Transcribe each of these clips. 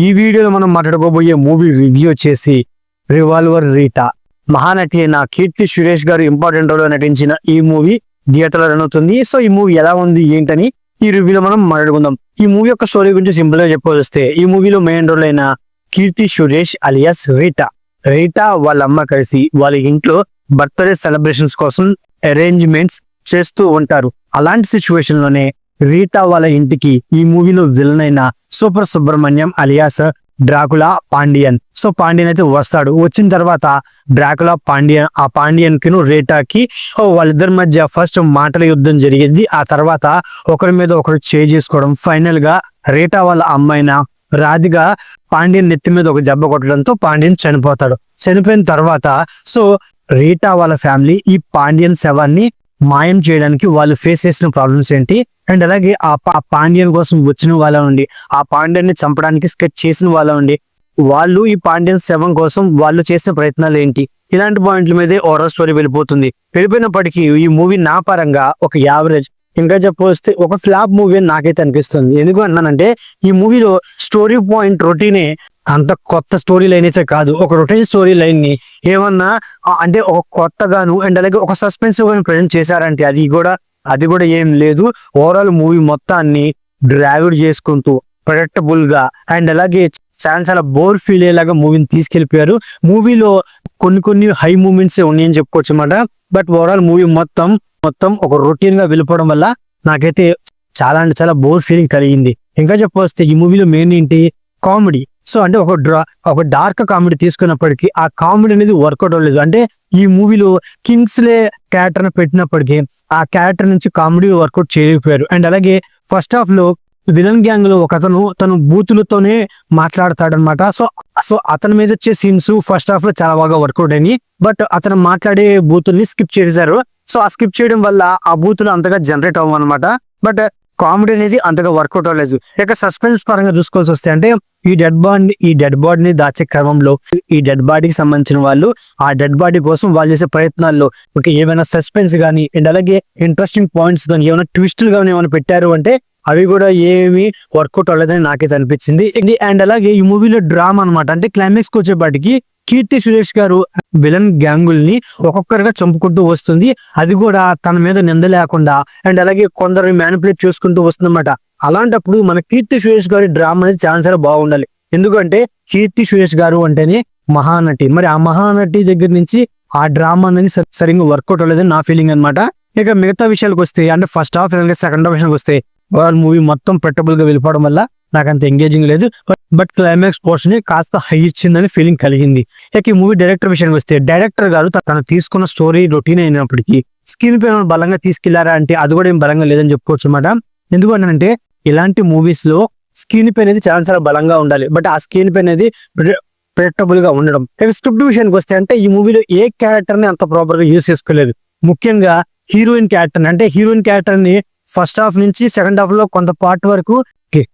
ఈ వీడియోలో మనం మాట్లాడుకోబోయే మూవీ రివ్యూ వచ్చేసి రివాల్వర్ రీటా. మహానటి అయిన కీర్తి సురేష్ గారు ఇంపార్టెంట్ రోల్ నటించిన ఈ మూవీ థియేటర్ లో రన్ అవుతుంది. సో ఈ మూవీ ఎలా ఉంది ఏంటని ఈ రివ్యూలో మనం మాట్లాడుకుందాం. ఈ మూవీ యొక్క స్టోరీ గురించి సింపుల్ గా చెప్పవస్తే, ఈ మూవీలో మెయిన్ రోల్ అయిన కీర్తి సురేష్ అలియాస్ రీటా వాళ్ళ అమ్మ కలిసి వాళ్ళ ఇంట్లో బర్త్డే సెలబ్రేషన్స్ కోసం అరేంజ్మెంట్స్ చేస్తూ ఉంటారు. అలాంటి సిచ్యువేషన్ లోనే రీటా వాళ్ళ ఇంటికి ఈ మూవీలో విలన్ అయిన super Subrahmanyam alias Dracula Pandian. So Pandian అయితే వస్తాడు. వచ్చిన తర్వాత డ్రాకులా పాండియన్ కి రీటాకి వాళ్ళిద్దరి మధ్య ఫస్ట్ మాటల యుద్ధం జరిగింది. ఆ తర్వాత ఒకరి మీద ఒకరు చేసుకోవడం, ఫైనల్ గా రీటా వాళ్ళ అమ్మాయిన రాధిక పాండియన్ నెత్తి మీద ఒక దెబ్బ కొట్టడంతో పాండియన్ చనిపోతాడు. చనిపోయిన తర్వాత సో రీటా వాళ్ళ ఫ్యామిలీ ఈ పాండియన్ శవాన్ని మాయం చేయడానికి వాళ్ళు ఫేస్ చేసిన ప్రాబ్లమ్స్ ఏంటి, అండ్ అలాగే ఆ పాండ్యన్ కోసం వచ్చిన వాళ్ళ ఉండి ఆ పాండ్యన్ని చంపడానికి స్కెచ్ చేసిన వాళ్ళ ఉండి వాళ్ళు ఈ పాండ్యన్ శవం కోసం వాళ్ళు చేసిన ప్రయత్నాలు ఏంటి, ఇలాంటి పాయింట్ల మీదే ఓవరాల్ స్టోరీ వెళ్ళిపోయినప్పటికీ ఈ మూవీ నా పరంగా ఒక యావరేజ్, ఇంకా చెప్పొస్తే ఒక ఫ్లాప్ మూవీ అని నాకైతే అనిపిస్తుంది. ఎందుకు అన్నానంటే ఈ మూవీలో స్టోరీ పాయింట్ రొటీనే, అంత కొత్త స్టోరీ లైన్ అయితే కాదు. ఒక రొటీన్ స్టోరీ లైన్ ని ఏమన్నా అంటే ఒక కొత్తగాను అండ్ అలాగే ఒక సస్పెన్స్ గాను ప్రజెంట్ చేశారంటే అది కూడా ఏం లేదు. ఓవరాల్ మూవీ మొత్తాన్ని డ్రావిడ్ చేసుకుంటూ ప్రెడిక్టబుల్ గా అండ్ అలాగే చాలా బోర్ ఫీల్ అయ్యేలాగా మూవీని తీసుకెళ్లిపోయారు. మూవీలో కొన్ని హై మూమెంట్స్ ఉన్నాయని చెప్పుకోవచ్చు అన్నమాట. బట్ ఓవరాల్ మూవీ మొత్తం ఒక రొటీన్ గా వెళ్ళిపోవడం వల్ల నాకైతే చాలా బోర్ ఫీలింగ్ కలిగింది. ఇంకా చెప్పొస్తే ఈ మూవీలో మెయిన్ ఏంటి, కామెడీ. సో అంటే ఒక డార్క్ కామెడీ తీసుకున్నప్పటికీ ఆ కామెడీ అనేది వర్కౌట్ అవ్వలేదు. అంటే ఈ మూవీలో కింగ్స్లే క్యారెక్టర్ పెట్టినప్పటికీ ఆ క్యారెక్టర్ నుంచి కామెడీ వర్కౌట్ చేయలేకపోయారు. అండ్ అలాగే ఫస్ట్ హాఫ్ లో విలన్ గ్యాంగ్ లో ఒక తను బూతులతోనే మాట్లాడతాడనమాట. సో అతని మీద వచ్చే సీన్స్ ఫస్ట్ హాఫ్ లో చాలా బాగా వర్కౌట్ అయినాయి. బట్ అతను మాట్లాడే బూతుల్ని స్కిప్ చేశారు. సో ఆ స్కిప్ చేయడం వల్ల ఆ బూతులు అంతగా జనరేట్ అవ్వనమాట. బట్ కామెడీ అనేది అంతగా వర్కౌట్ అవ్వలేదు. ఇక సస్పెన్స్ పరంగా చూసుకోవాల్సి వస్తే అంటే ఈ డెడ్ బాడీని దాచే క్రమంలో ఈ డెడ్ బాడీకి సంబంధించిన వాళ్ళు ఆ డెడ్ బాడీ కోసం వాళ్ళు చేసే ప్రయత్నాల్లో ఏమైనా సస్పెన్స్ గానీ అండ్ అలాగే ఇంట్రెస్టింగ్ పాయింట్స్ కానీ ఏమైనా ట్విస్టులు కానీ ఏమైనా పెట్టారు అంటే అవి కూడా ఏమి వర్కౌట్ అవ్వలేదని నాకైతే అనిపించింది. అండ్ అలాగే ఈ మూవీలో డ్రామా అనమాట. అంటే క్లైమాక్స్ కి వచ్చేపాటికి కీర్తి సురేష్ గారు విలన్ గ్యాంగుల్ని ఒక్కొక్కరిగా చంపుకుంటూ వస్తుంది. అది కూడా తన మీద నింద లేకుండా అండ్ అలాగే కొందరిని మ్యానిపులేట్ చేసుకుంటూ వస్తుందన్నమాట. అలాంటప్పుడు మన కీర్తి సురేష్ గారి డ్రామా అనేది చాలా బాగుండాలి. ఎందుకంటే కీర్తి సురేష్ గారు అంటేనే మహానటి. మరి ఆ మహానటి దగ్గర నుంచి ఆ డ్రామా అనేది సరిగ్గా వర్కౌట్ అవ్వలేదని నా ఫీలింగ్ అనమాట. ఇక మిగతా విషయాలకు వస్తే అంటే ఫస్ట్ హాఫ్ సెకండ్ హాఫ్ విషయానికి వస్తే ఓవరాల్ మూవీ మొత్తం ప్రెడిక్టబుల్ గా వెళ్ళిపోవడం వల్ల నాకు అంత ఎంగేజింగ్ లేదు. బట్ క్లైమాక్స్ పోర్షన్ కాస్త హై ఇచ్చిందని ఫీలింగ్ కలిగింది. ఇక ఈ మూవీ డైరెక్టర్ విషయానికి వస్తే డైరెక్టర్ గారు తను తీసుకున్న స్టోరీ రొటీన్ అయినప్పటికీ స్క్రీన్ పై బలంగా తీసుకెళ్లారా అంటే అది కూడా ఏం బలంగా లేదని చెప్పుకోవచ్చు అన్నమాట. ఎందుకంటే ఇలాంటి మూవీస్ లో స్క్రీన్ పై అనేది చాలా బలంగా ఉండాలి. బట్ ఆ స్క్రీన్ పై అనేది ప్రెడిక్టబుల్ గా ఉండడం. ఇక స్క్రిప్ట్ విషయానికి వస్తే అంటే ఈ మూవీలో ఏ క్యారెక్టర్ ని అంత ప్రాపర్ గా యూజ్ చేసుకోలేదు. ముఖ్యంగా హీరోయిన్ క్యారెక్టర్ ని ఫస్ట్ హాఫ్ నుంచి సెకండ్ హాఫ్ లో కొంత పార్ట్ వరకు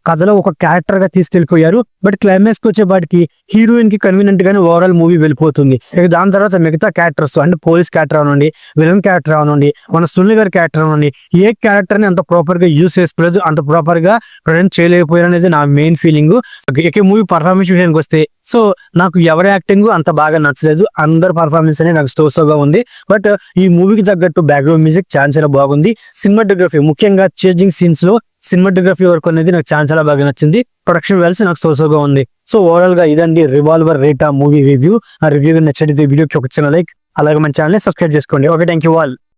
కథలో ఒక క్యారెక్టర్ గా తీసుకెళ్లిపోయారు. బట్ క్లైమాక్స్ కి వచ్చేపాటికి హీరోయిన్ కి కన్వీనియంట్ గానే ఓవరాల్ మూవీ వెళ్ళిపోతుంది. దాని తర్వాత మిగతా క్యారెక్టర్స్ అంటే పోలీస్ క్యారెక్టర్ అవనండి, విలన్ క్యారెక్టర్ అవనండి, మన సునీల్ గారి క్యారెక్టర్ అవనండి, ఏ క్యారెక్టర్ ని అంత ప్రాపర్ గా యూజ్ చేసుకోలేదు, అంత ప్రాపర్ గా ప్రజెంట్ చేయలేకపోయారు అనేది నా మెయిన్ ఫీలింగ్. ఇక మూవీ పర్ఫార్మెన్స్ విషయానికి వస్తే సో నాకు ఎవరి యాక్టింగ్ అంత బాగా నచ్చలేదు. అందరి పర్ఫార్మెన్స్ అనేది నాకు స్టోగా ఉంది. బట్ ఈ మూవీకి తగ్గట్టు బ్యాక్గ్రౌండ్ మ్యూజిక్ చాలా బాగుంది. సినిమాటోగ్రఫీ ముఖ్యంగా చేంజింగ్ సీన్స్ లో సినిమాటోగ్రఫీ వర్క్ అనేది నాకు చాలా బాగా నచ్చింది. ప్రొడక్షన్ వాల్యూస్ నాకు సోగా ఉంది. సో ఓవరాల్ గా ఇదండి రివాల్వర్ రీటా మూవీ రివ్యూ. ఆ రివ్యూ నచ్చితే వీడియోకి ఒక చిన్న లైక్, అలాగే మన ఛానల్ సబ్స్క్రైబ్ చేసుకోండి. Okay, thank you all.